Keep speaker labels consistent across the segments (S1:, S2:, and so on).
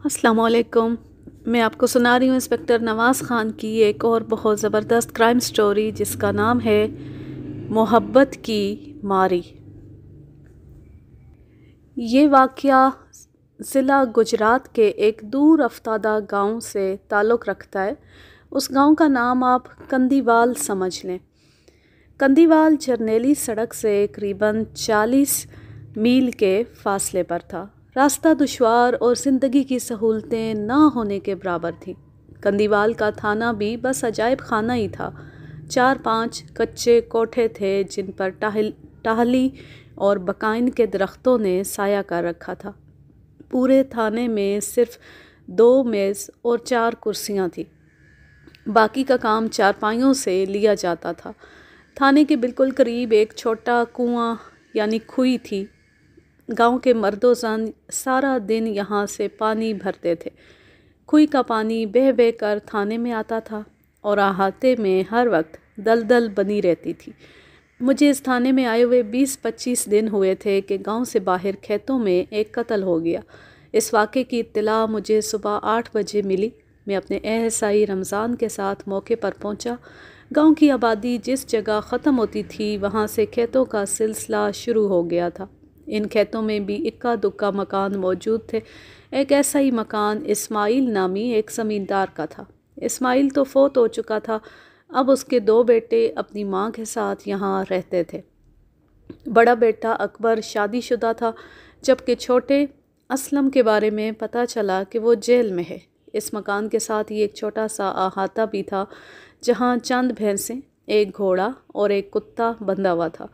S1: السلام علیکم۔ میں آپ کو سنا رہی ہوں انسپکٹر نواز خان کی ایک اور بہت زبردست کرائم سٹوری جس کا نام ہے محبت کی ماری۔ یہ واقعہ ضلع گجرات کے ایک دور افتادہ گاؤں سے تعلق رکھتا ہے۔ اس گاؤں کا نام آپ کندیوال سمجھ لیں۔ کندیوال چرنیلی سڑک سے قریباً 40 میل کے فاصلے پر تھا۔ راستہ دشوار اور زندگی کی سہولتیں نہ ہونے کے برابر تھیں۔ کندیوال کا تھانہ بھی بس عجائب خانہ ہی تھا۔ 4-5 کچے کوٹھے تھے جن پر ٹہلی اور بقائن کے درختوں نے سایہ کر رکھا تھا۔ پورے تھانے میں صرف 2 میز اور 4 کرسیاں تھیں۔ باقی کا کام چارپائیوں سے لیا جاتا تھا۔ تھانے کے بالکل قریب ایک چھوٹا کنواں یعنی کھوئی تھی۔ گاؤں کے مرد و زن سارا دن یہاں سے پانی بھرتے تھے۔ کھوئی کا پانی بہہ بہہ کر تھانے میں آتا تھا اور احاطے میں ہر وقت دلدل بنی رہتی تھی۔ مجھے اس تھانے میں آئے ہوئے 20-25 دن ہوئے تھے کہ گاؤں سے باہر کھیتوں میں ایک قتل ہو گیا۔ اس واقعے کی اطلاع مجھے صبح 8 بجے ملی۔ میں اپنے ASI رمضان کے ساتھ موقع پر پہنچا۔ گاؤں کی آبادی جس جگہ ختم ہوتی تھی وہاں سے کھیتوں کا سلسلہ شروع ہو گیا تھا۔ ان کھیتوں میں بھی اکا دکا مکان موجود تھے۔ ایک ایسا ہی مکان اسماعیل نامی ایک زمیندار کا تھا۔ اسماعیل تو فوت ہو چکا تھا، اب اس کے 2 بیٹے اپنی ماں کے ساتھ یہاں رہتے تھے۔ بڑا بیٹا اکبر شادی شدہ تھا، جبکہ چھوٹے اسلم کے بارے میں پتہ چلا کہ وہ جیل میں ہے۔ اس مکان کے ساتھ ہی ایک چھوٹا سا احاطہ بھی تھا جہاں چند بھینسیں، ایک گھوڑا اور ایک کتا بندھا ہوا تھا۔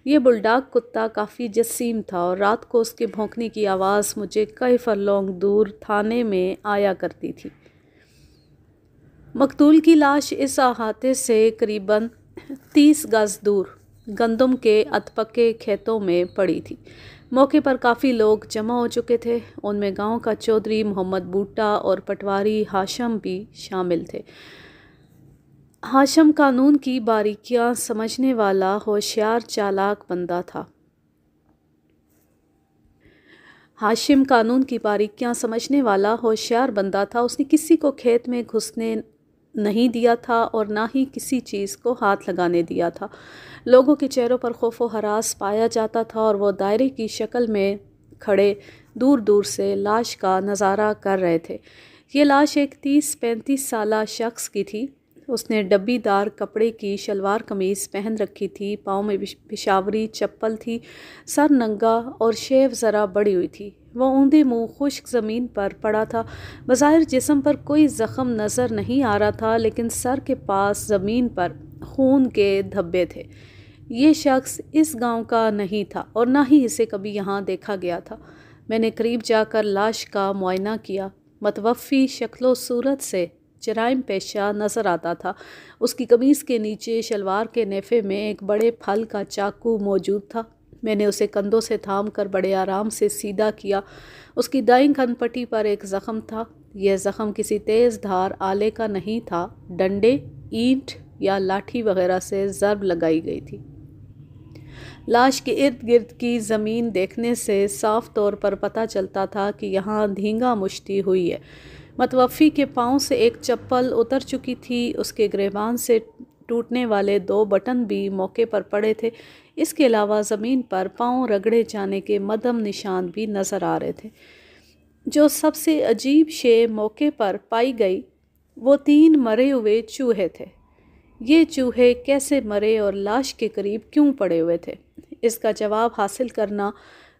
S1: یہ بلڈاگ کتا کافی جسیم تھا اور رات کو اس کے بھونکنے کی آواز مجھے کئی فرلونگ دور تھانے میں آیا کرتی تھی۔ مقتول کی لاش اس احاطے سے قریباً 30 گز دور گندم کے ادپکے کھیتوں میں پڑی تھی۔ موقع پر کافی لوگ جمع ہو چکے تھے۔ ان میں گاؤں کا چودھری محمد بوٹا اور پٹواری ہاشم بھی شامل تھے۔ ہاشم قانون کی باریکیاں سمجھنے والا ہوشیار چالاک بندہ تھا۔ اس نے کسی کو کھیت میں گھسنے نہیں دیا تھا اور نہ ہی کسی چیز کو ہاتھ لگانے دیا تھا۔ لوگوں کے چہروں پر خوف و ہراس پایا جاتا تھا اور وہ دائرے کی شکل میں کھڑے دور دور سے لاش کا نظارہ کر رہے تھے۔ یہ لاش ایک 30-35 سالہ شخص کی تھی۔ اس نے ڈبی دار کپڑے کی شلوار قمیض پہن رکھی تھی، پاؤں میں پشاوری چپل تھی، سر ننگا اور شیو ذرا بڑی ہوئی تھی۔ وہ اوندے منہ خشک زمین پر پڑا تھا۔ بظاہر جسم پر کوئی زخم نظر نہیں آ رہا تھا، لیکن سر کے پاس زمین پر خون کے دھبے تھے۔ یہ شخص اس گاؤں کا نہیں تھا اور نہ ہی اسے کبھی یہاں دیکھا گیا تھا۔ میں نے قریب جا کر لاش کا معائنہ کیا۔ متوفی شکل و صورت سے جرائم پیشہ نظر آتا تھا۔ اس کی قمیض کے نیچے شلوار کے نیفے میں ایک بڑے پھل کا چاقو موجود تھا۔ میں نے اسے کندھوں سے تھام کر بڑے آرام سے سیدھا کیا۔ اس کی دائیں کن پٹی پر ایک زخم تھا۔ یہ زخم کسی تیز دھار آلے کا نہیں تھا، ڈنڈے، اینٹ یا لاٹھی وغیرہ سے ضرب لگائی گئی تھی۔ لاش کے ارد گرد کی زمین دیکھنے سے صاف طور پر پتہ چلتا تھا کہ یہاں دھینگا مشتی ہوئی ہے۔ متوفی کے پاؤں سے ایک چپل اتر چکی تھی۔ اس کے گریبان سے ٹوٹنے والے 2 بٹن بھی موقع پر پڑے تھے۔ اس کے علاوہ زمین پر پاؤں رگڑے جانے کے مدھم نشان بھی نظر آ رہے تھے۔ جو سب سے عجیب شے موقع پر پائی گئی وہ 3 مرے ہوئے چوہے تھے۔ یہ چوہے کیسے مرے اور لاش کے قریب کیوں پڑے ہوئے تھے؟ اس کا جواب حاصل کرنا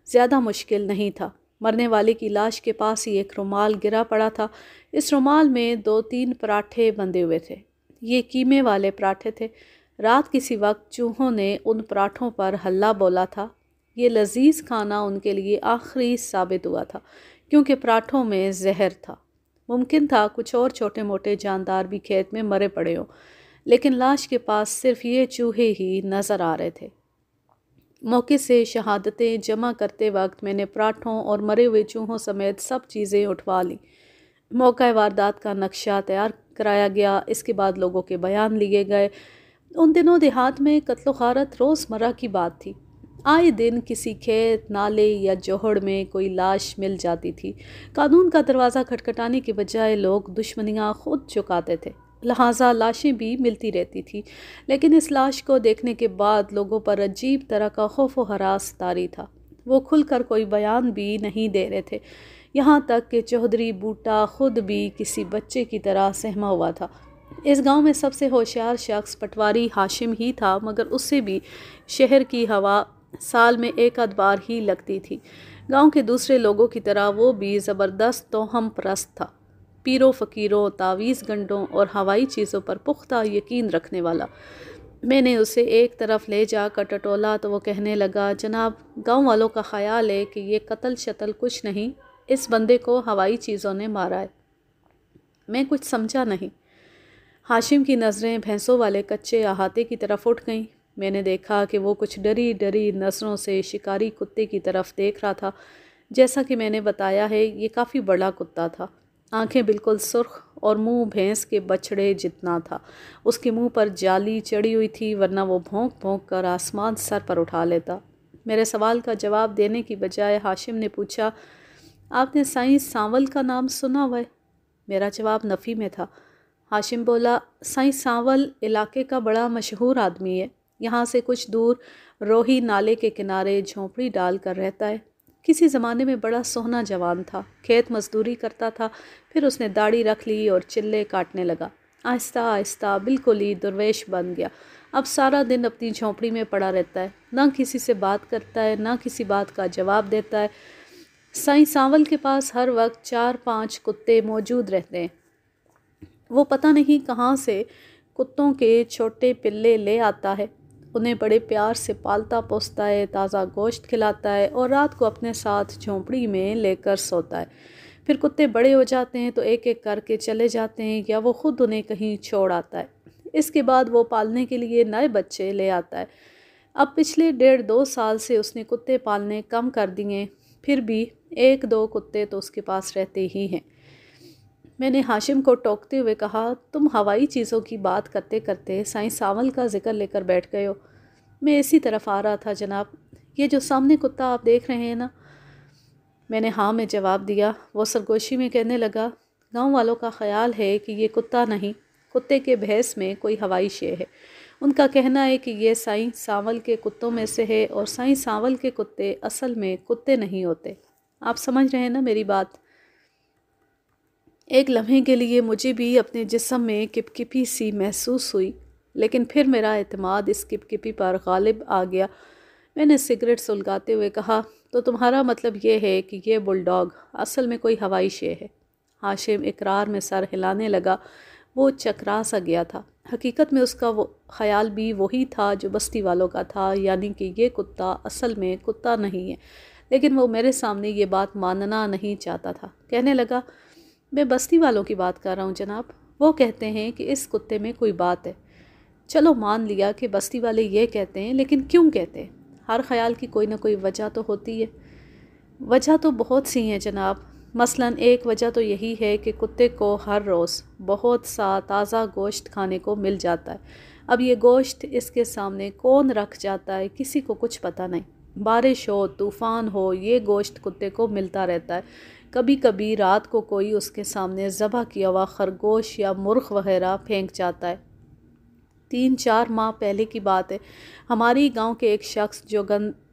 S1: زیادہ مشکل نہیں تھا۔ مرنے والے کی لاش کے پاس ہی ایک رومال گرا پڑا تھا۔ اس رومال میں 2-3 پراٹھے بندھے ہوئے تھے۔ یہ قیمے والے پراٹھے تھے۔ رات کسی وقت چوہوں نے ان پراٹھوں پر حلہ بولا تھا۔ یہ لذیذ کھانا ان کے لیے آخری ثابت ہوا تھا کیونکہ پراٹھوں میں زہر تھا۔ ممکن تھا کچھ اور چھوٹے موٹے جاندار بھی کھیت میں مرے پڑے ہوں، لیکن لاش کے پاس صرف یہ چوہے ہی نظر آ رہے تھے۔ موقع سے شہادتیں جمع کرتے وقت میں نے پراٹھوں اور مرے ہوئے چوہوں سمیت سب چیزیں اٹھوا لیں۔ موقع واردات کا نقشہ تیار کرایا گیا۔ اس کے بعد لوگوں کے بیان لیے گئے۔ ان دنوں دیہات میں قتل و غارت روزمرہ کی بات تھی۔ آئے دن کسی کھیت، نالے یا جوہڑ میں کوئی لاش مل جاتی تھی۔ قانون کا دروازہ کھٹکھٹانے کے بجائے لوگ دشمنیاں خود چکاتے تھے، لہٰذا لاشیں بھی ملتی رہتی تھیں۔ لیکن اس لاش کو دیکھنے کے بعد لوگوں پر عجیب طرح کا خوف و ہراس طاری تھا۔ وہ کھل کر کوئی بیان بھی نہیں دے رہے تھے، یہاں تک کہ چودھری بوٹا خود بھی کسی بچے کی طرح سہما ہوا تھا۔ اس گاؤں میں سب سے ہوشیار شخص پٹواری ہاشم ہی تھا، مگر اس سے بھی شہر کی ہوا سال میں ایک آدھ بار ہی لگتی تھی۔ گاؤں کے دوسرے لوگوں کی طرح وہ بھی زبردست توہم پرست تھا، پیروں فقیروں، تعویذ گنڈوں اور ہوائی چیزوں پر پختہ یقین رکھنے والا۔ میں نے اسے ایک طرف لے جا کر ٹٹولا تو وہ کہنے لگا، جناب، گاؤں والوں کا خیال ہے کہ یہ قتل شتل کچھ نہیں، اس بندے کو ہوائی چیزوں نے مارا ہے۔ میں کچھ سمجھا نہیں۔ ہاشم کی نظریں بھینسوں والے کچے احاطے کی طرف اٹھ گئیں۔ میں نے دیکھا کہ وہ کچھ ڈری ڈری نظروں سے شکاری کتے کی طرف دیکھ رہا تھا۔ جیسا کہ میں نے بتایا ہے، یہ کافی بڑا کتا تھا۔ آنکھیں بالکل سرخ اور منہ بھینس کے بچڑے جتنا تھا۔ اس کے منہ پر جالی چڑھی ہوئی تھی، ورنہ وہ بھونک بھونک کر آسمان سر پر اٹھا لیتا۔ میرے سوال کا جواب دینے کی بجائے ہاشم نے پوچھا، آپ نے سائیں سانول کا نام سنا ہوا ہے؟ میرا جواب نفی میں تھا۔ ہاشم بولا، سائیں سانول علاقے کا بڑا مشہور آدمی ہے، یہاں سے کچھ دور روہی نالے کے کنارے جھونپڑی ڈال کر رہتا ہے۔ کسی زمانے میں بڑا سوہنا جوان تھا، کھیت مزدوری کرتا تھا، پھر اس نے داڑھی رکھ لی اور چلے کاٹنے لگا۔ آہستہ آہستہ بالکل ہی درویش بن گیا۔ اب سارا دن اپنی جھونپڑی میں پڑا رہتا ہے، نہ کسی سے بات کرتا ہے، نہ کسی بات کا جواب دیتا ہے۔ سائیں سانول کے پاس ہر وقت 4-5 کتے موجود رہتے ہیں۔ وہ پتہ نہیں کہاں سے کتوں کے چھوٹے پلے لے آتا ہے، انہیں بڑے پیار سے پالتا پوستا ہے، تازہ گوشت کھلاتا ہے اور رات کو اپنے ساتھ جھونپڑی میں لے کر سوتا ہے۔ پھر کتے بڑے ہو جاتے ہیں تو ایک ایک کر کے چلے جاتے ہیں یا وہ خود انہیں کہیں چھوڑ آتا ہے۔ اس کے بعد وہ پالنے کے لیے نئے بچے لے آتا ہے۔ اب پچھلے 1.5-2 سال سے اس نے کتے پالنے کم کر دیے، پھر بھی 1-2 کتے تو اس کے پاس رہتے ہی ہیں۔ میں نے ہاشم کو ٹوکتے ہوئے کہا، تم ہوائی چیزوں کی بات کرتے کرتے سائیں سانول کا ذکر لے کر بیٹھ گئے ہو۔ میں اسی طرف آ رہا تھا جناب، یہ جو سامنے کتا آپ دیکھ رہے ہیں نا؟ میں نے ہاں میں جواب دیا۔ وہ سرگوشی میں کہنے لگا، گاؤں والوں کا خیال ہے کہ یہ کتا نہیں، کتے کے بھیس میں کوئی ہوائی شے ہے۔ ان کا کہنا ہے کہ یہ سائیں سانول کے کتوں میں سے ہے، اور سائیں سانول کے کتے اصل میں کتے نہیں ہوتے۔ آپ سمجھ رہے ہیں نا میری بات؟ ایک لمحے کے لیے مجھے بھی اپنے جسم میں کپکپی سی محسوس ہوئی، لیکن پھر میرا اعتماد اس کپکپی پر غالب آ گیا۔ میں نے سگریٹ سلگاتے ہوئے کہا، تو تمہارا مطلب یہ ہے کہ یہ بل ڈاگ اصل میں کوئی ہوائی شے ہے؟ ہاشم اقرار میں سر ہلانے لگا۔ وہ چکرا سا گیا تھا۔ حقیقت میں اس کا وہ خیال بھی وہی تھا جو بستی والوں کا تھا، یعنی کہ یہ کتا اصل میں کتا نہیں ہے، لیکن وہ میرے سامنے یہ بات ماننا نہیں چاہتا تھا۔ کہنے لگا، میں بستی والوں کی بات کر رہا ہوں جناب، وہ کہتے ہیں کہ اس کتے میں کوئی بات ہے۔ چلو مان لیا کہ بستی والے یہ کہتے ہیں، لیکن کیوں کہتے ہیں؟ ہر خیال کی کوئی نہ کوئی وجہ تو ہوتی ہے۔ وجہ تو بہت سی ہیں جناب، مثلاً ایک وجہ تو یہی ہے کہ کتے کو ہر روز بہت سا تازہ گوشت کھانے کو مل جاتا ہے۔ اب یہ گوشت اس کے سامنے کون رکھ جاتا ہے، کسی کو کچھ پتہ نہیں۔ بارش ہو، طوفان ہو، یہ گوشت کتے کو ملتا رہتا ہے۔ کبھی کبھی رات کو کوئی اس کے سامنے ذبح کیا ہوا خرگوش یا مرغ وغیرہ پھینک جاتا ہے۔ 3-4 ماہ پہلے کی بات ہے، ہماری گاؤں کے ایک شخص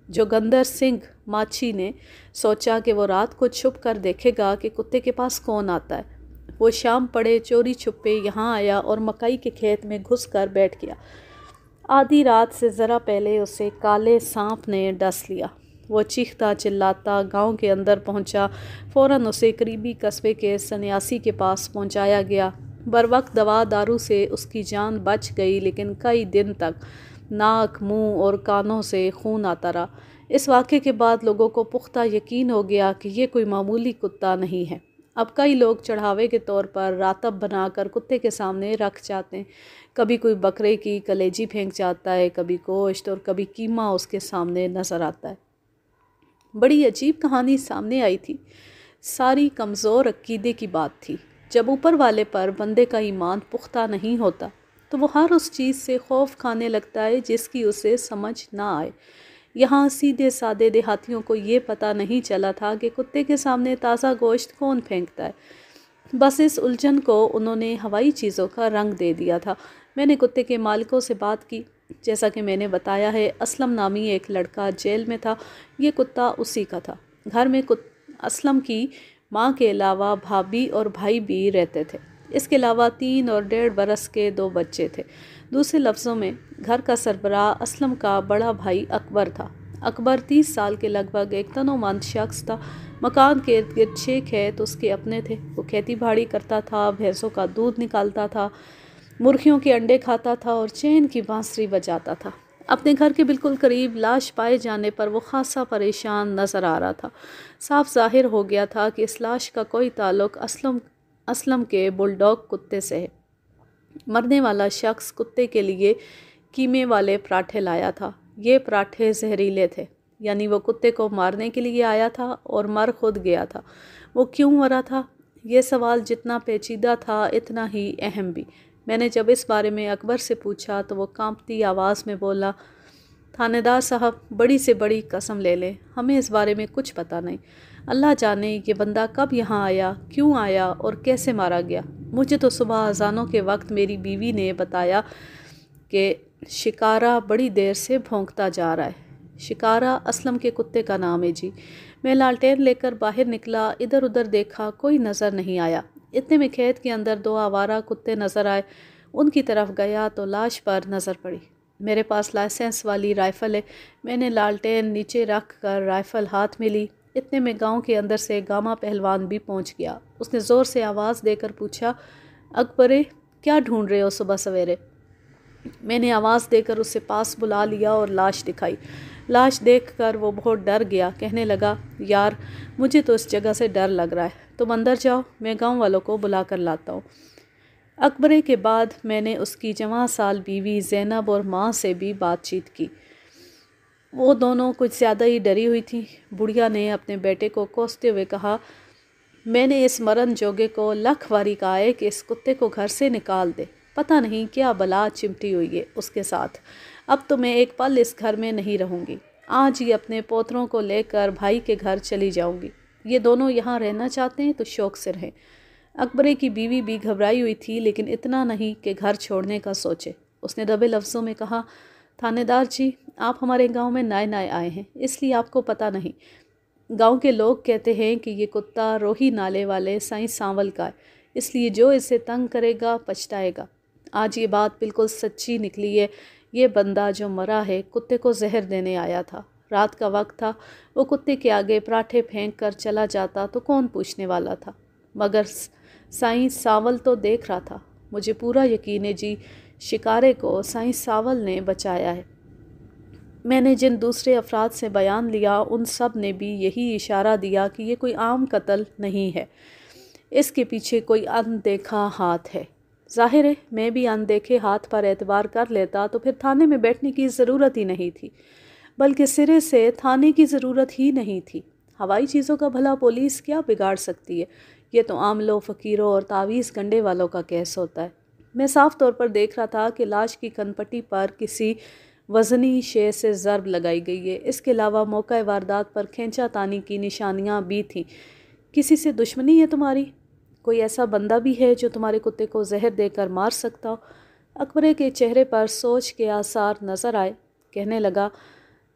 S1: جوگندر سنگھ ماچھی نے سوچا کہ وہ رات کو چھپ کر دیکھے گا کہ کتے کے پاس کون آتا ہے۔ وہ شام پڑے چوری چھپے یہاں آیا اور مکئی کے کھیت میں گھس کر بیٹھ گیا۔ آدھی رات سے ذرا پہلے اسے کالے سانپ نے ڈس لیا۔ وہ چیختا چلاتا گاؤں کے اندر پہنچا، فوراً اسے قریبی قصبے کے سنیاسی کے پاس پہنچایا گیا۔ بروقت دوا دارو سے اس کی جان بچ گئی، لیکن کئی دن تک ناک، منہ اور کانوں سے خون آتا رہا۔ اس واقعے کے بعد لوگوں کو پختہ یقین ہو گیا کہ یہ کوئی معمولی کتا نہیں ہے۔ اب کئی لوگ چڑھاوے کے طور پر راتب بنا کر کتے کے سامنے رکھ جاتے ہیں۔ کبھی کوئی بکرے کی کلیجی پھینک جاتا ہے، کبھی گوشت اور کبھی قیمہ اس کے سامنے نظر آتا ہے۔ بڑی عجیب کہانی سامنے آئی تھی۔ ساری کمزور عقیدے کی بات تھی۔ جب اوپر والے پر بندے کا ایمان پختہ نہیں ہوتا تو وہ ہر اس چیز سے خوف کھانے لگتا ہے جس کی اسے سمجھ نہ آئے۔ یہاں سیدھے سادے دیہاتیوں کو یہ پتہ نہیں چلا تھا کہ کتے کے سامنے تازہ گوشت کون پھینکتا ہے۔ بس اس الجھن کو انہوں نے ہوائی چیزوں کا رنگ دے دیا تھا۔ میں نے کتے کے مالکوں سے بات کی۔ جیسا کہ میں نے بتایا ہے، اسلم نامی ایک لڑکا جیل میں تھا۔ یہ کتا اسی کا تھا۔ گھر میں اسلم کی ماں کے علاوہ بھابھی اور بھائی بھی رہتے تھے۔ اس کے علاوہ 3 اور 1.5 برس کے 2 بچے تھے۔ دوسرے لفظوں میں گھر کا سربراہ اسلم کا بڑا بھائی اکبر تھا۔ اکبر 30 سال کے لگ بھگ ایک تنومند شخص تھا۔ مکان کے ارد گرد 6 کھیت اس کے اپنے تھے۔ وہ کھیتی باڑی کرتا تھا، بھینسوں کا دودھ نکالتا تھا، مرغیوں کے انڈے کھاتا تھا اور چین کی بانسری بجاتا تھا۔ اپنے گھر کے بالکل قریب لاش پائے جانے پر وہ خاصا پریشان نظر آ رہا تھا۔ صاف ظاہر ہو گیا تھا کہ اس لاش کا کوئی تعلق اسلم کے بل ڈاگ کتے سے ہے۔ مرنے والا شخص کتے کے لیے قیمے والے پراٹھے لایا تھا۔ یہ پراٹھے زہریلے تھے، یعنی وہ کتے کو مارنے کے لیے آیا تھا اور مر خود گیا تھا۔ وہ کیوں مرا تھا؟ یہ سوال جتنا پیچیدہ تھا اتنا ہی اہم بھی۔ میں نے جب اس بارے میں اکبر سے پوچھا تو وہ کانپتی آواز میں بولا، تھانے دار صاحب، بڑی سے بڑی قسم لے لیں، ہمیں اس بارے میں کچھ پتہ نہیں۔ اللہ جانے یہ بندہ کب یہاں آیا، کیوں آیا اور کیسے مارا گیا۔ مجھے تو صبح اذانوں کے وقت میری بیوی نے بتایا کہ شکارہ بڑی دیر سے بھونکتا جا رہا ہے۔ شکارہ اسلم کے کتے کا نام ہے جی۔ میں لالٹین لے کر باہر نکلا، ادھر ادھر دیکھا، کوئی نظر نہیں آیا۔ اتنے میں کھیت کے اندر 2 آوارہ کتے نظر آئے۔ ان کی طرف گیا تو لاش پر نظر پڑی۔ میرے پاس لائسنس والی رائفل ہے۔ میں نے لالٹین نیچے رکھ کر رائفل ہاتھ میں لی۔ اتنے میں گاؤں کے اندر سے گاما پہلوان بھی پہنچ گیا۔ اس نے زور سے آواز دے کر پوچھا، اکبرے، کیا ڈھونڈ رہے ہو صبح سویرے؟ میں نے آواز دے کر اسے پاس بلا لیا اور لاش دکھائی۔ لاش دیکھ کر وہ بہت ڈر گیا، کہنے لگا، یار مجھے تو اس جگہ سے ڈر لگ رہا ہے، تم اندر جاؤ، میں گاؤں والوں کو بلا کر لاتا ہوں۔ اکبرے کے بعد میں نے اس کی جوان سال بیوی زینب اور ماں سے بھی بات چیت کی۔ وہ دونوں کچھ زیادہ ہی ڈری ہوئی تھیں۔ بڑھیا نے اپنے بیٹے کو کوستے ہوئے کہا، میں نے اس مرن جوگے کو لکھ واری کہا ہے کہ اس کتے کو گھر سے نکال دے۔ پتہ نہیں کیا بلا چمٹی ہوئی ہے اس کے ساتھ۔ اب تو میں ایک پل اس گھر میں نہیں رہوں گی۔ آج ہی اپنے پوتروں کو لے کر بھائی کے گھر چلی جاؤں گی۔ یہ دونوں یہاں رہنا چاہتے ہیں تو شوق سے رہیں۔ اکبرے کی بیوی بھی گھبرائی ہوئی تھی، لیکن اتنا نہیں کہ گھر چھوڑنے کا سوچے۔ اس نے دبے لفظوں میں کہا، تھانے دار جی، آپ ہمارے گاؤں میں نئے آئے ہیں، اس لیے آپ کو پتہ نہیں۔ گاؤں کے لوگ کہتے ہیں کہ یہ کتا روہی نالے والے سائیں سانول کا ہے، اس لیے جو اسے تنگ کرے گا پچھتائے گا۔ آج یہ بات بالکل سچی نکلی ہے۔ یہ بندہ جو مرا ہے کتے کو زہر دینے آیا تھا۔ رات کا وقت تھا، وہ کتے کے آگے پراٹھے پھینک کر چلا جاتا تو کون پوچھنے والا تھا، مگر سائیں سانول تو دیکھ رہا تھا۔ مجھے پورا یقین ہے جی، شکارے کو سائیں سانول نے بچایا ہے۔ میں نے جن دوسرے افراد سے بیان لیا ان سب نے بھی یہی اشارہ دیا کہ یہ کوئی عام قتل نہیں ہے، اس کے پیچھے کوئی اندیکھا ہاتھ ہے۔ ظاہر ہے میں بھی اندیکھے ہاتھ پر اعتبار کر لیتا تو پھر تھانے میں بیٹھنے کی ضرورت ہی نہیں تھی، بلکہ سرے سے تھانے کی ضرورت ہی نہیں تھی۔ ہوائی چیزوں کا بھلا پولیس کیا بگاڑ سکتی ہے؟ یہ تو عاملوں، فقیروں اور تعویذ گنڈے والوں کا کیس ہوتا ہے۔ میں صاف طور پر دیکھ رہا تھا کہ لاش کی کن پٹی پر کسی وزنی شے سے ضرب لگائی گئی ہے۔ اس کے علاوہ موقع واردات پر کھینچا تانی کی نشانیاں بھی تھیں۔ کسی سے دشمنی ہے تمہاری؟ کوئی ایسا بندہ بھی ہے جو تمہارے کتے کو زہر دے کر مار سکتا ہو؟ اکبرے کے چہرے پر سوچ کے آثار نظر آئے۔ کہنے لگا،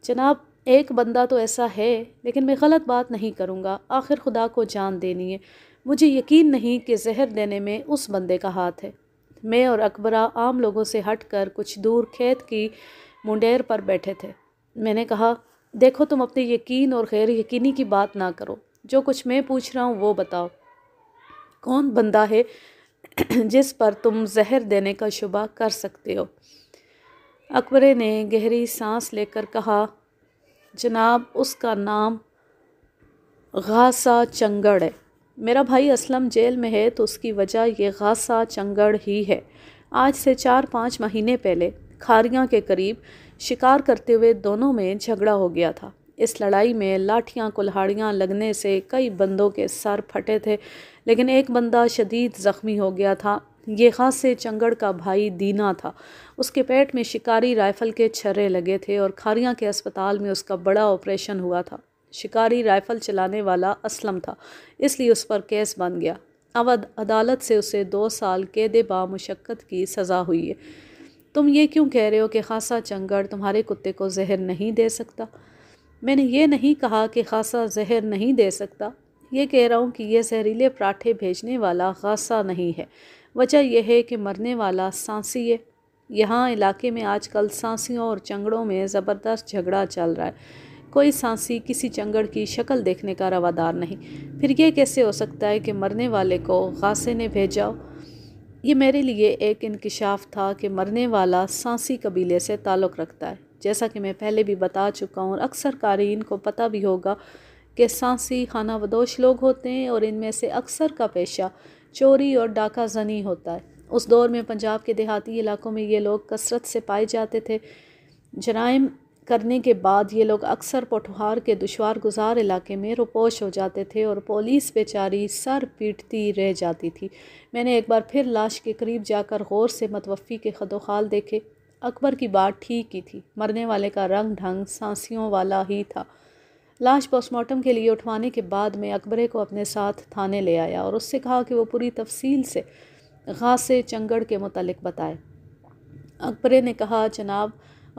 S1: جناب ایک بندہ تو ایسا ہے، لیکن میں غلط بات نہیں کروں گا، آخر خدا کو جان دینی ہے۔ مجھے یقین نہیں کہ زہر دینے میں اس بندے کا ہاتھ ہے۔ میں اور اکبرہ عام لوگوں سے ہٹ کر کچھ دور کھیت کی منڈیر پر بیٹھے تھے۔ میں نے کہا، دیکھو تم اپنے یقین اور غیر یقینی کی بات نہ کرو، جو کچھ میں پوچھ رہا ہوں وہ بتاؤ۔ کون بندہ ہے جس پر تم زہر دینے کا شبہ کر سکتے ہو؟ اکبرے نے گہری سانس لے کر کہا، جناب اس کا نام غاسہ چنگڑ ہے۔ میرا بھائی اسلم جیل میں ہے تو اس کی وجہ یہ غاسہ چنگڑ ہی ہے۔ آج سے 4-5 مہینے پہلے کھاریاں کے قریب شکار کرتے ہوئے دونوں میں جھگڑا ہو گیا تھا۔ اس لڑائی میں لاٹھیاں کلہاڑیاں لگنے سے کئی بندوں کے سر پھٹے تھے، لیکن ایک بندہ شدید زخمی ہو گیا تھا۔ یہ خاصے چنگڑ کا بھائی دینا تھا۔ اس کے پیٹ میں شکاری رائفل کے چھرے لگے تھے اور کھاریاں کے اسپتال میں اس کا بڑا آپریشن ہوا تھا۔ شکاری رائفل چلانے والا اسلم تھا، اس لیے اس پر کیس بن گیا۔ اب عدالت سے اسے 2 سال قید بامشقت کی سزا ہوئی ہے۔ تم یہ کیوں کہہ رہے ہو کہ خاصا چنگڑ تمہارے کتے کو زہر نہیں دے سکتا؟ میں نے یہ نہیں کہا کہ خاصا زہر نہیں دے سکتا، یہ کہہ رہا ہوں کہ یہ زہریلے پراٹھے بھیجنے والا خاصا نہیں ہے۔ وجہ یہ ہے کہ مرنے والا سانسی ہے۔ یہاں علاقے میں آج کل سانسیوں اور چنگڑوں میں زبردست جھگڑا چل رہا ہے۔ کوئی سانسی کسی چنگڑ کی شکل دیکھنے کا روادار نہیں۔ پھر یہ کیسے ہو سکتا ہے کہ مرنے والے کو غاصے نے بھیجا ہو؟ یہ میرے لیے ایک انکشاف تھا کہ مرنے والا سانسی قبیلے سے تعلق رکھتا ہے۔ جیسا کہ میں پہلے بھی بتا چکا ہوں اور اکثر قارئین کو پتہ بھی ہوگا کہ سانسی خانہ بدوش لوگ ہوتے ہیں اور ان میں سے اکثر کا پیشہ چوری اور ڈاکہ زنی ہوتا ہے۔ اس دور میں پنجاب کے دیہاتی علاقوں میں یہ لوگ کثرت سے پائے جاتے تھے۔ جرائم کرنے کے بعد یہ لوگ اکثر پوٹھوہار کے دشوار گزار علاقے میں روپوش ہو جاتے تھے اور پولیس بیچاری سر پیٹتی رہ جاتی تھی۔ میں نے ایک بار پھر لاش کے قریب جا کر غور سے متوفی کے خد و خال دیکھے۔ اکبر کی بات ٹھیک ہی تھی، مرنے والے کا رنگ ڈھنگ سانسیوں والا ہی تھا۔ لاش پوسٹ مارٹم کے لیے اٹھوانے کے بعد میں اکبرے کو اپنے ساتھ تھانے لے آیا اور اس سے کہا کہ وہ پوری تفصیل سے غاصے چنگڑ کے متعلق بتائے۔ اکبرے نے کہا، جناب،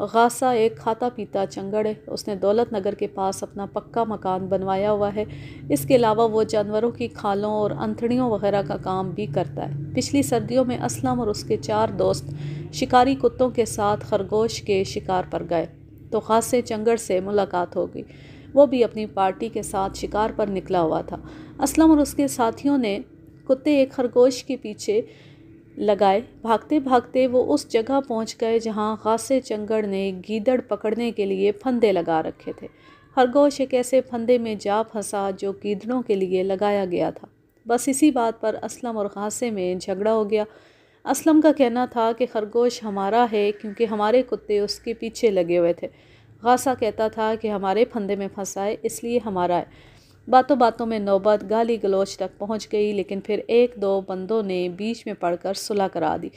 S1: غاصہ ایک کھاتا پیتا چنگڑ ہے۔ اس نے دولت نگر کے پاس اپنا پکا مکان بنوایا ہوا ہے۔ اس کے علاوہ وہ جانوروں کی کھالوں اور انتڑیوں وغیرہ کا کام بھی کرتا ہے۔ پچھلی سردیوں میں اسلم اور اس کے 4 دوست شکاری کتوں کے ساتھ خرگوش کے شکار پر گئے تو غاصے چنگڑ سے ملاقات ہو گئی۔ وہ بھی اپنی پارٹی کے ساتھ شکار پر نکلا ہوا تھا۔ اسلم اور اس کے ساتھیوں نے کتے ایک خرگوش کے پیچھے لگائے۔ بھاگتے بھاگتے وہ اس جگہ پہنچ گئے جہاں غاصے چنگڑ نے گیدڑ پکڑنے کے لیے پھندے لگا رکھے تھے۔ خرگوش ایک ایسے پھندے میں جا پھنسا جو گیدڑوں کے لیے لگایا گیا تھا۔ بس اسی بات پر اسلم اور غاصے میں جھگڑا ہو گیا۔ اسلم کا کہنا تھا کہ خرگوش ہمارا ہے کیونکہ ہمارے کتے اس کے پیچھے لگے ہوئے تھے۔ غاصہ کہتا تھا کہ ہمارے پھندے میں پھنسا ہے اس لیے ہمارا ہے۔ باتوں باتوں میں نوبت گالی گلوچ تک پہنچ گئی، لیکن پھر 1-2 بندوں نے بیچ میں پڑھ کر صلح کرا دی۔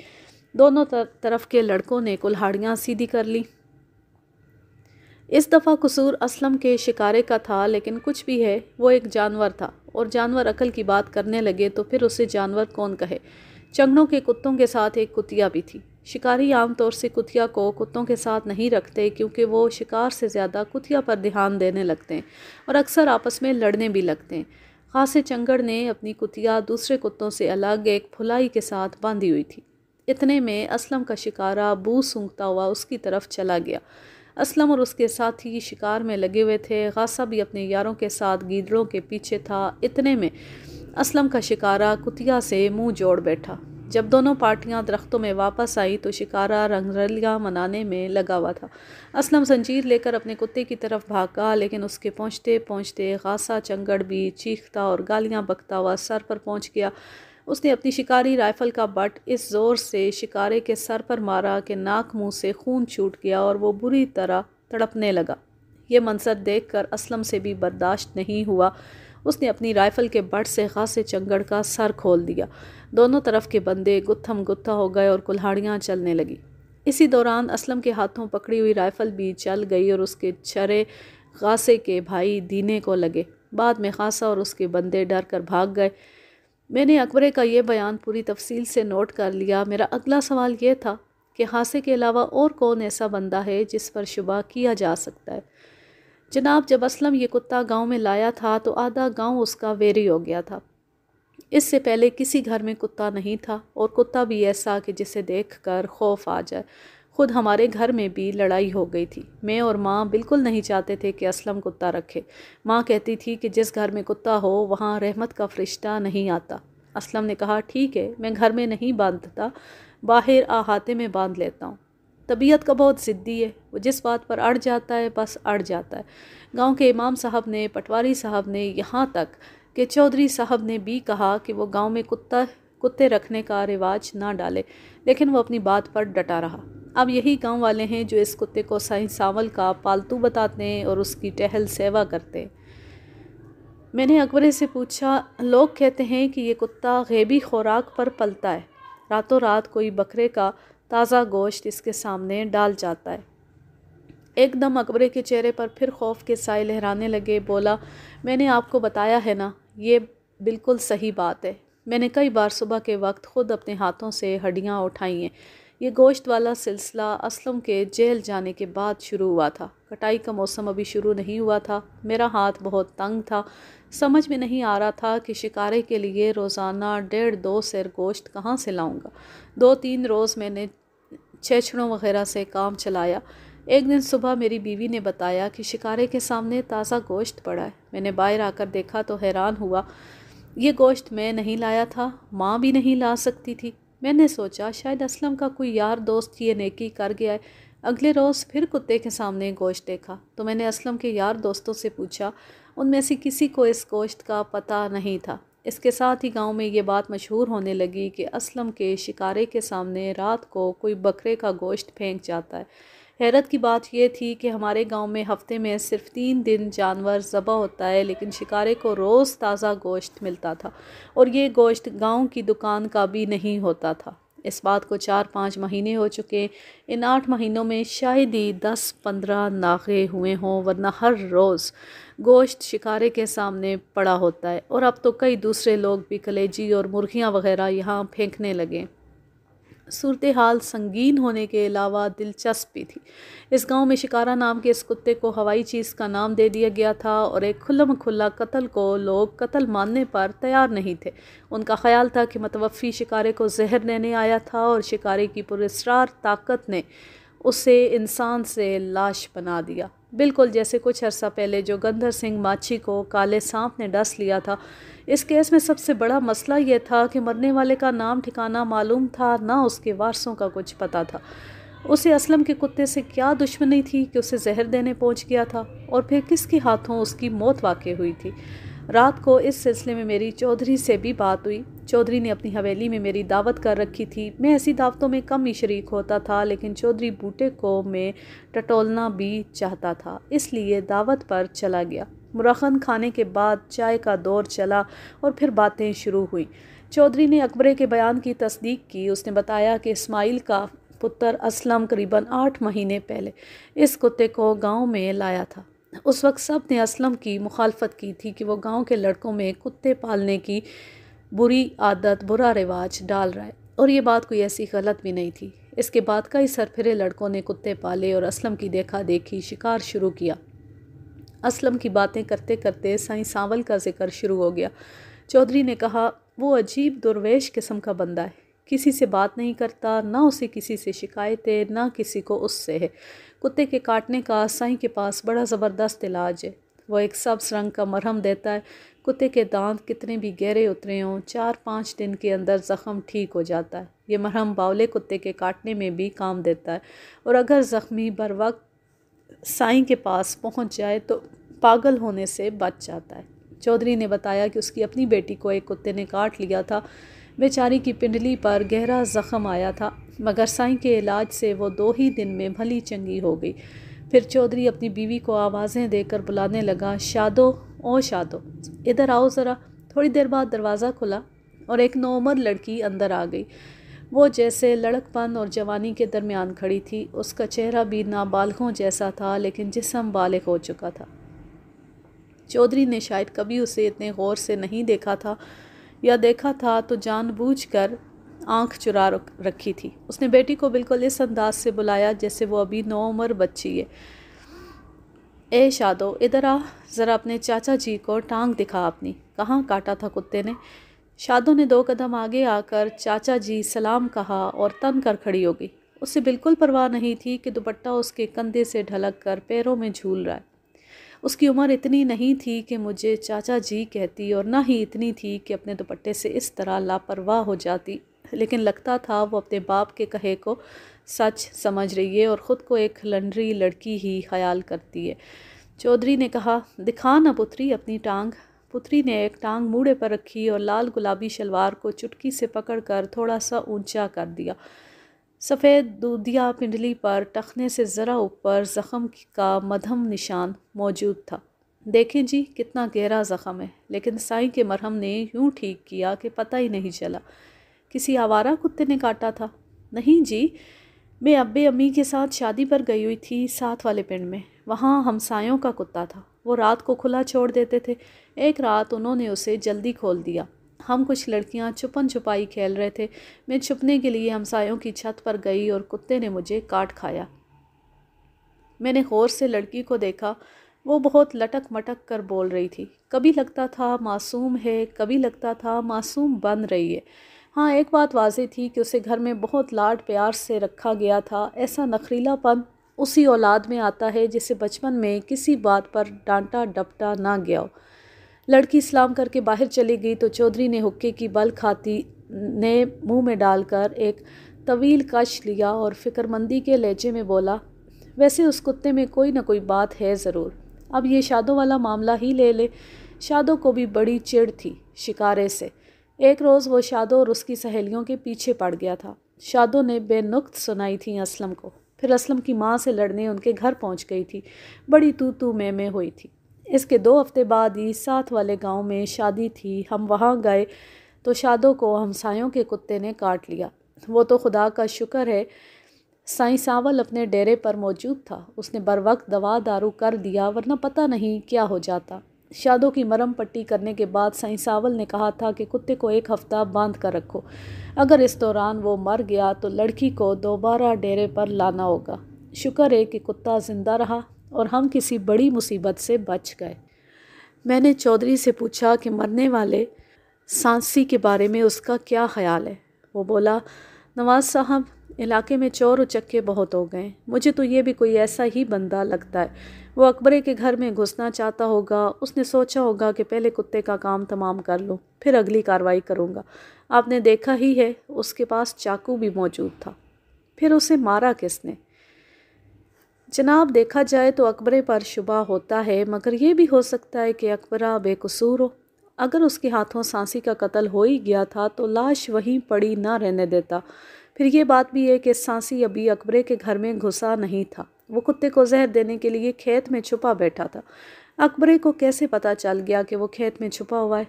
S1: دونوں طرف کے لڑکوں نے کلہاڑیاں سیدھی کر لی۔ اس دفعہ قصور اسلم کے شکارے کا تھا، لیکن کچھ بھی ہے، وہ ایک جانور تھا اور جانور عقل کی بات کرنے لگے تو پھر اسے جانور کون کہے؟ چنگڑوں کے کتوں کے ساتھ ایک کتیا بھی تھی۔ شکاری عام طور سے کتیا کو کتوں کے ساتھ نہیں رکھتے کیونکہ وہ شکار سے زیادہ کتیا پر دھیان دینے لگتے ہیں اور اکثر آپس میں لڑنے بھی لگتے ہیں۔ غاصے چنگڑ نے اپنی کتیا دوسرے کتوں سے الگ ایک پھلائی کے ساتھ باندھی ہوئی تھی۔ اتنے میں اسلم کا شکارہ بو سونگھتا ہوا اس کی طرف چلا گیا۔ اسلم اور اس کے ساتھی شکار میں لگے ہوئے تھے۔ غاصہ بھی اپنے یاروں کے ساتھ گیدڑوں کے پیچھے تھا۔ اتنے میں اسلم کا شکارہ کتیا سے منہ جوڑ بیٹھا۔ جب دونوں پارٹیاں درختوں میں واپس آئی تو شکارہ رنگ رلیاں منانے میں لگا ہوا تھا۔ اسلم زنجیر لے کر اپنے کتے کی طرف بھاگا، لیکن اس کے پہنچتے پہنچتے غاصہ چنگڑ بھی چیختا اور گالیاں بکتا ہوا سر پر پہنچ گیا۔ اس نے اپنی شکاری رائفل کا بٹ اس زور سے شکارے کے سر پر مارا کہ ناک منہ سے خون چھوٹ گیا اور وہ بری طرح تڑپنے لگا۔ یہ منظر دیکھ کر اسلم سے بھی برداشت نہیں ہوا۔ اس نے اپنی رائفل کے بٹ سے غاصے چنگڑ کا سر کھول دیا۔ دونوں طرف کے بندے گتھم گتھا ہو گئے اور کلہاڑیاں چلنے لگی۔ اسی دوران اسلم کے ہاتھوں پکڑی ہوئی رائفل بھی چل گئی اور اس کے چھرے غاصے کے بھائی دینے کو لگے۔ بعد میں غاصہ اور اس کے بندے ڈر کر بھاگ گئے۔ میں نے اکبرے کا یہ بیان پوری تفصیل سے نوٹ کر لیا۔ میرا اگلا سوال یہ تھا کہ غاصے کے علاوہ اور کون ایسا بندہ ہے جس پر شبہ کیا جا سکتا ہے؟ جناب، جب اسلم یہ کتا گاؤں میں لایا تھا تو آدھا گاؤں اس کا ویری ہو گیا تھا۔ اس سے پہلے کسی گھر میں کتا نہیں تھا، اور کتا بھی ایسا کہ جسے دیکھ کر خوف آ جائے۔ خود ہمارے گھر میں بھی لڑائی ہو گئی تھی۔ میں اور ماں بالکل نہیں چاہتے تھے کہ اسلم کتا رکھے۔ ماں کہتی تھی کہ جس گھر میں کتا ہو وہاں رحمت کا فرشتہ نہیں آتا۔ اسلم نے کہا، ٹھیک ہے، میں گھر میں نہیں باندھتا، باہر احاطے میں باندھ لیتا ہوں۔ طبیعت کا بہت ضدی ہے، وہ جس بات پر اڑ جاتا ہے بس اڑ جاتا ہے۔ گاؤں کے امام صاحب نے، پٹواری صاحب نے، یہاں تک کہ چودھری صاحب نے بھی کہا کہ وہ گاؤں میں کتے رکھنے کا رواج نہ ڈالے، لیکن وہ اپنی بات پر ڈٹا رہا۔ اب یہی گاؤں والے ہیں جو اس کتے کو سائیں ساول کا پالتو بتاتے ہیں اور اس کی ٹہل سیوا کرتے ہیں۔ میں نے اکبرے سے پوچھا، لوگ کہتے ہیں کہ یہ کتا غیبی خوراک پر پلتا ہے، راتوں رات کوئی بکرے کا تازہ گوشت اس کے سامنے ڈال جاتا ہے۔ ایک دم اکبرے کے چہرے پر پھر خوف کے سائے لہرانے لگے، بولا، میں نے آپ کو بتایا ہے نا، یہ بالکل صحیح بات ہے۔ میں نے کئی بار صبح کے وقت خود اپنے ہاتھوں سے ہڈیاں اٹھائی ہیں۔ یہ گوشت والا سلسلہ اسلم کے جیل جانے کے بعد شروع ہوا تھا۔ کٹائی کا موسم ابھی شروع نہیں ہوا تھا۔ میرا ہاتھ بہت تنگ تھا۔ سمجھ میں نہیں آ رہا تھا کہ شکارے کے لیے روزانہ 1.5-2 سیر گوشت کہاں سے لاؤں گا۔ 2-3 روز میں نے چھیچڑوں وغیرہ سے کام چلایا۔ ایک دن صبح میری بیوی نے بتایا کہ شکارے کے سامنے تازہ گوشت پڑا ہے۔ میں نے باہر آ کر دیکھا تو حیران ہوا۔ یہ گوشت میں نہیں لایا تھا، ماں بھی نہیں لا سکتی تھی۔ میں نے سوچا شاید اسلم کا کوئی یار دوست یہ نیکی کر گیا ہے۔ اگلے روز پھر کتے کے سامنے گوشت دیکھا تو میں نے اسلم کے یار دوستوں سے پوچھا، ان میں سے کسی کو اس گوشت کا پتہ نہیں تھا۔ اس کے ساتھ ہی گاؤں میں یہ بات مشہور ہونے لگی کہ اسلم کے شکارے کے سامنے رات کو کوئی بکرے کا گوشت پھینک جاتا ہے۔ حیرت کی بات یہ تھی کہ ہمارے گاؤں میں ہفتے میں صرف 3 دن جانور ذبح ہوتا ہے، لیکن شکارے کو روز تازہ گوشت ملتا تھا، اور یہ گوشت گاؤں کی دکان کا بھی نہیں ہوتا تھا۔ اس بات کو 4-5 مہینے ہو چکے۔ ان 8 مہینوں میں شاید ہی 10-15 ناغے ہوئے ہوں، ورنہ ہر روز گوشت شکارے کے سامنے پڑا ہوتا ہے، اور اب تو کئی دوسرے لوگ بھی کلیجی اور مرغیاں وغیرہ یہاں پھینکنے لگے۔ صورتحال سنگین ہونے کے علاوہ دلچسپ بھی تھی۔ اس گاؤں میں شکارا نام کے اس کتے کو ہوائی چیز کا نام دے دیا گیا تھا، اور ایک کھلم کھلا قتل کو لوگ قتل ماننے پر تیار نہیں تھے۔ ان کا خیال تھا کہ متوفی شکارے کو زہر دینے آیا تھا، اور شکارے کی پراسرار طاقت نے اسے انسان سے لاش بنا دیا، بالکل جیسے کچھ عرصہ پہلے جوگندر سنگھ ماچھی کو کالے سانپ نے ڈس لیا تھا۔ اس کیس میں سب سے بڑا مسئلہ یہ تھا کہ مرنے والے کا نام ٹھکانہ معلوم تھا، نہ اس کے وارثوں کا کچھ پتہ تھا۔ اسے اسلم کے کتے سے کیا دشمنی تھی کہ اسے زہر دینے پہنچ گیا تھا، اور پھر کس کے ہاتھوں اس کی موت واقع ہوئی تھی۔ رات کو اس سلسلے میں میری چودھری سے بھی بات ہوئی۔ چودھری نے اپنی حویلی میں میری دعوت کر رکھی تھی۔ میں ایسی دعوتوں میں کم ہی شریک ہوتا تھا، لیکن چودھری بوٹے کو میں ٹٹولنا بھی چاہتا تھا، اس لیے دعوت پر چلا گیا۔ مرغن کھانے کے بعد چائے کا دور چلا، اور پھر باتیں شروع ہوئیں۔ چودھری نے اکبرے کے بیان کی تصدیق کی۔ اس نے بتایا کہ اسماعیل کا پتر اسلم قریباً 8 مہینے پہلے اس کتے کو گاؤں میں لایا تھا۔ اس وقت سب نے اسلم کی مخالفت کی تھی کہ وہ گاؤں کے لڑکوں میں کتے پالنے کی بری عادت، برا رواج ڈال رہا ہے، اور یہ بات کوئی ایسی غلط بھی نہیں تھی۔ اس کے بعد کئی سرپھرے لڑکوں نے کتے پالے اور اسلم کی دیکھا دیکھی شکار شروع کیا۔ اسلم کی باتیں کرتے کرتے سائیں ساول کا ذکر شروع ہو گیا۔ چودھری نے کہا، وہ عجیب درویش قسم کا بندہ ہے، کسی سے بات نہیں کرتا، نہ اسے کسی سے شکایت ہے، نہ کسی کو اس سے ہے۔ کتے کے کاٹنے کا سائیں کے پاس بڑا زبردست علاج ہے۔ وہ ایک سبز رنگ کا مرہم دیتا ہے۔ کتے کے دانت کتنے بھی گہرے اترے ہوں، 4-5 دن کے اندر زخم ٹھیک ہو جاتا ہے۔ یہ مرہم باولے کتے کے کاٹنے میں بھی کام دیتا ہے، اور اگر زخمی بر وقت سائیں کے پاس پہنچ جائے تو پاگل ہونے سے بچ جاتا ہے۔ چودھری نے بتایا کہ اس کی اپنی بیٹی کو ایک کتے نے کاٹ لیا تھا۔ بیچاری کی پنڈلی پر گہرا زخم آیا تھا، مگر سائیں کے علاج سے وہ 2 ہی دن میں بھلی چنگی ہو گئی۔ پھر چودھری اپنی بیوی کو آوازیں دے کر بلانے لگا، شادو، او شادو، ادھر آؤ ذرا۔ تھوڑی دیر بعد دروازہ کھلا اور ایک نوعمر لڑکی اندر آ گئی۔ وہ جیسے لڑک پن اور جوانی کے درمیان کھڑی تھی۔ اس کا چہرہ بھی نابالغوں جیسا تھا، لیکن جسم بالغ ہو چکا تھا۔ چودھری نے شاید کبھی اسے اتنے غور سے نہیں دیکھا تھا، یا دیکھا تھا تو جان بوجھ کر آنکھ چرا رکھی تھی۔ اس نے بیٹی کو بالکل اس انداز سے بلایا جیسے وہ ابھی نوعمر بچی ہے۔ اے شادو، ادھر آ، ذرا اپنے چاچا جی کو ٹانگ دکھا اپنی۔ کہاں کاٹا تھا کتے نے؟ شادو نے 2 قدم آگے آ کر چاچا جی سلام کہا اور تن کر کھڑی ہو گئی۔ اسے بالکل پرواہ نہیں تھی کہ دوپٹہ اس کے کندھے سے ڈھلک کر پیروں میں جھول رہا ہے۔ اس کی عمر اتنی نہیں تھی کہ مجھے چاچا جی کہتی، اور نہ ہی اتنی تھی کہ اپنے دوپٹے سے اس طرح لاپرواہ ہو جاتی، لیکن لگتا تھا وہ اپنے باپ کے کہے کو سچ سمجھ رہی ہے اور خود کو ایک لنڈری لڑکی ہی خیال کرتی ہے۔ چودھری نے کہا، دکھا نا پتری اپنی ٹانگ۔ پتری نے ایک ٹانگ موڑے پر رکھی اور لال گلابی شلوار کو چٹکی سے پکڑ کر تھوڑا سا اونچا کر دیا۔ سفید دودھیا پنڈلی پر ٹخنے سے ذرا اوپر زخم کا مدھم نشان موجود تھا۔ دیکھیں جی کتنا گہرا زخم ہے، لیکن سائیں کے مرہم نے یوں ٹھیک کیا کہ پتہ ہی نہیں چلا۔ کسی آوارہ کتے نے کاٹا تھا؟ نہیں جی، میں ابے امی کے ساتھ شادی پر گئی ہوئی تھی ساتھ والے پنڈ میں، وہاں ہمسایوں کا کتا تھا، وہ رات کو کھلا چھوڑ دیتے تھے۔ ایک رات انہوں نے اسے جلدی کھول دیا۔ ہم کچھ لڑکیاں چھپن چھپائی کھیل رہے تھے، میں چھپنے کے لیے ہمسایوں کی چھت پر گئی اور کتے نے مجھے کاٹ کھایا۔ میں نے غور سے لڑکی کو دیکھا، وہ بہت لٹک مٹک کر بول رہی تھی، کبھی لگتا تھا معصوم ہے، کبھی لگتا تھا معصوم بن رہی ہے۔ ہاں ایک بات واضح تھی کہ اسے گھر میں بہت لاڈ پیار سے رکھا گیا تھا۔ ایسا نخریلا پن اسی اولاد میں آتا ہے جسے بچپن میں کسی بات پر ڈانٹا ڈپٹا نہ گیا ہو۔ لڑکی سلام کر کے باہر چلی گئی تو چودھری نے حقے کی بل کھاتی نے منہ میں ڈال کر ایک طویل کش لیا اور فکر مندی کے لہجے میں بولا، ویسے اس کتے میں کوئی نہ کوئی بات ہے ضرور۔ اب یہ شادو والا معاملہ ہی لے لے۔ شادو کو بھی بڑی چڑ تھی شکارے سے۔ ایک روز وہ شادو اور اس کی سہیلیوں کے پیچھے پڑ گیا تھا۔ شادو نے بے نقط سنائی تھی اسلم کو، پھر اسلم کی ماں سے لڑنے ان کے گھر پہنچ گئی تھی، بڑی تو میں ہوئی تھی۔ اس کے 2 ہفتے بعد ہی ساتھ والے گاؤں میں شادی تھی۔ ہم وہاں گئے تو شادو کو ہمسایوں کے کتے نے کاٹ لیا۔ وہ تو خدا کا شکر ہے سائیں ساول اپنے ڈیرے پر موجود تھا، اس نے بروقت دوا دارو کر دیا، ورنہ پتہ نہیں کیا ہو جاتا۔ شادو کی مرم پٹی کرنے کے بعد سائیں ساول نے کہا تھا کہ کتے کو 1 ہفتہ باندھ کر رکھو، اگر اس دوران وہ مر گیا تو لڑکی کو دوبارہ ڈیرے پر لانا ہوگا۔ شکر ہے کہ کتا زندہ رہا اور ہم کسی بڑی مصیبت سے بچ گئے۔ میں نے چودھری سے پوچھا کہ مرنے والے سانسی کے بارے میں اس کا کیا خیال ہے؟ وہ بولا، نواز صاحب، علاقے میں چور و چکے بہت ہو گئے، مجھے تو یہ بھی کوئی ایسا ہی بندہ لگتا ہے۔ وہ اکبرے کے گھر میں گھسنا چاہتا ہوگا، اس نے سوچا ہوگا کہ پہلے کتے کا کام تمام کر لوں، پھر اگلی کارروائی کروں گا۔ آپ نے دیکھا ہی ہے اس کے پاس چاقو بھی موجود تھا۔ پھر اسے مارا کس نے؟ جناب دیکھا جائے تو اکبرے پر شبہ ہوتا ہے، مگر یہ بھی ہو سکتا ہے کہ اکبرہ بے قصور ہو۔ اگر اس کے ہاتھوں سانسی کا قتل ہو ہی گیا تھا تو لاش وہیں پڑی نہ رہنے دیتا۔ پھر یہ بات بھی ہے کہ سانسی ابھی اکبرے کے گھر میں گھسا نہیں تھا، وہ کتے کو زہر دینے کے لیے کھیت میں چھپا بیٹھا تھا۔ اکبرے کو کیسے پتہ چل گیا کہ وہ کھیت میں چھپا ہوا ہے؟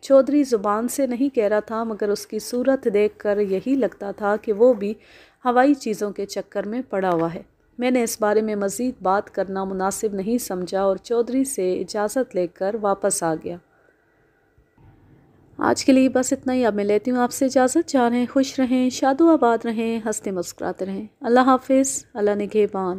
S1: چودھری زبان سے نہیں کہہ رہا تھا، مگر اس کی صورت دیکھ کر یہی لگتا تھا کہ وہ بھی ہوائی چیزوں کے چکر میں پڑا ہوا ہے۔ میں نے اس بارے میں مزید بات کرنا مناسب نہیں سمجھا اور چودھری سے اجازت لے کر واپس آ گیا۔ آج کے لیے بس اتنا ہی، اب میں لیتی ہوں آپ سے اجازت۔ جا رہیں، خوش رہیں، شاد و آباد رہیں، ہنستے مسکراتے رہیں۔ اللہ حافظ، اللہ نگہبان۔